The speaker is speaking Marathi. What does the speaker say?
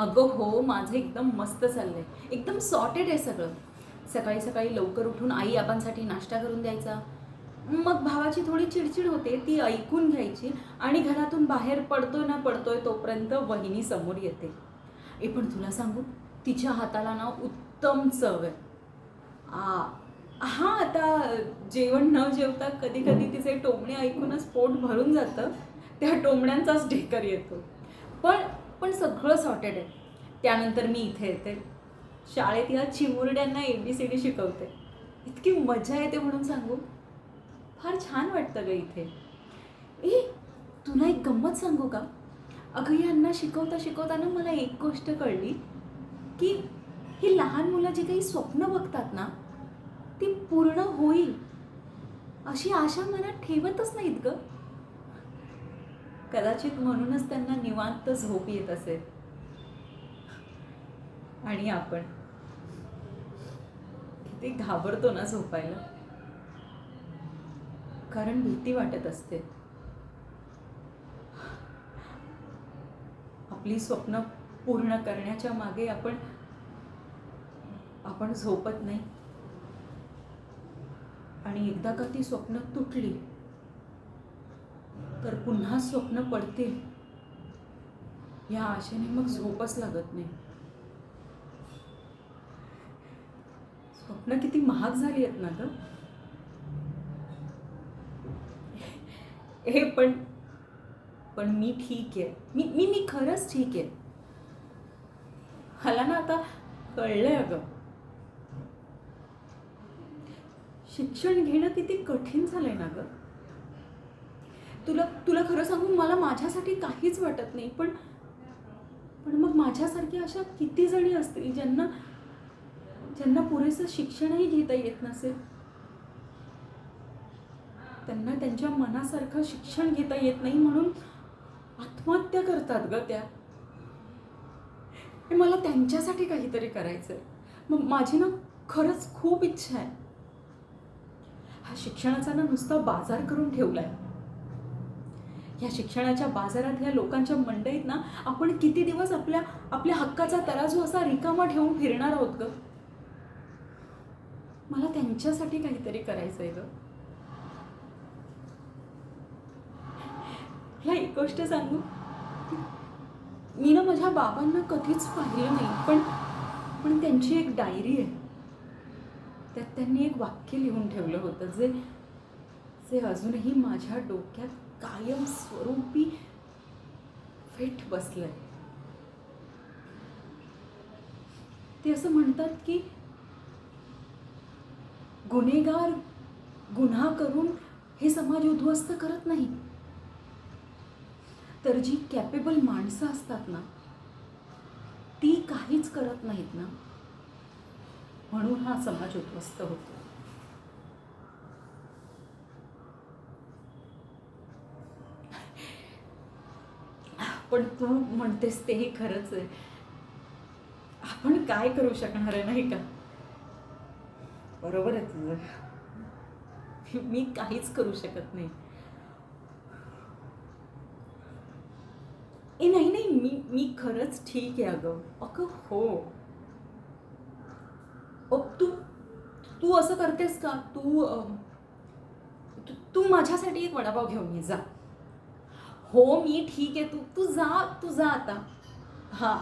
अगं हो, माझं एकदम मस्त चाललंय. एकदम सॉर्टेड आहे सगळं. सकाळी सकाळी लवकर उठून आई आबांसाठी नाश्ता करून द्यायचा. मग भावाची थोडी चिडचिड होते, ती ऐकून घ्यायची आणि घरातून बाहेर पडतोय तोपर्यंत वहिनी समोर येते. पण तुला सांगू, तिच्या हाताला ना उत्तम चव आहे. आ हां, आता जेवण न जेवता कधी-कधी तिचे टोमणे ऐकूनच पोट भरून जातं. त्या टोमण्यांचाच ढेकर येतो. पण पण सगळं सॉर्टेड आहे. त्यानंतर मी इथे येते. शाळेत या चिमुरड्यांना ABCD शिकवते. इतकी मजा येते म्हणून सांगू. फार छान वाटतं गं इथे. ए, तुला एक गंमत सांगू का? अगं यांना शिकवता ना मला एक गोष्ट कळली, की ही लहान मुलं जी काही स्वप्न बघतात ना, ती पूर्ण होईल अशी आशा मनात ठेवतच नाहीत गं. कदाचित म्हणूनच त्यांना निवांत झोप येत असेल. आणि आपण किती घाबरतो ना झोपायला, कारण भीती वाटत असते. आपली स्वप्न पूर्ण करण्याच्या मागे आपण आपण झोपत नाही. आणि एकदा का ती स्वप्न तुटली तर पुन्हा स्वप्न पडतील या आशेने मग झोपच लागत नाही. स्वप्न किती महाग झाली आहेत ना ग. हे पण मी ठीक आहे. मी मी मी खरंच ठीक आहे. मला ना आता कळलंय अगं, शिक्षण घेणं किती कठीण झालंय ना ग. तुला तुला खरं सांगून मला माझ्यासाठी काहीच वाटत नाही. पण पण मग माझ्यासारखी अशा किती जणी असतील ज्यांना ज्यांना पुरेसं शिक्षणही घेता येत नसेल. त्यांना त्यांच्या मनासारखं शिक्षण घेता येत नाही म्हणून आत्महत्या करतात ग त्या. मला त्यांच्यासाठी काहीतरी करायचंय. मग माझी ना खरंच खूप इच्छा आहे. हा शिक्षणाचा ना नुसता बाजार करून ठेवलाय. या शिक्षणाच्या बाजारात ह्या लोकांच्या मंडईत ना आपण किती दिवस आपल्या हक्काचा तराजू असा रिकामा ठेवून फिरणार आहोत ग. मला त्यांच्यासाठी काहीतरी करायचंय ग. मला एक गोष्ट सांगू, मी ना माझ्या बाबांना कधीच पाहिलं नाही. पण त्यांची एक डायरी आहे. त्यात त्यांनी एक वाक्य लिहून ठेवलं होतं जे जे अजूनही माझ्या डोक्यात कायम स्वरूपी फिट बसलंय. ते असं म्हणतात की गुन्हेगार गुन्हा करून हे समाज उद्ध्वस्त करत नाही, तर जी कॅपेबल माणसं असतात ना ती काहीच करत नाहीत ना, म्हणून हा समाज उद्ध्वस्त होतो. पण तू म्हणतेस तेही खरंच आहे. आपण काय करू शकणार आहे नाही का. बरोबर आहे तुझं. मी काहीच करू शकत नाही. नाही नाही, मी खरंच ठीक आहे अगं. अगं हो. तू तू असं करतेस का? तू माझ्यासाठी एक वडापाव घेऊन ये जा. हो मी ठीक आहे. तू तू जा आता. हां.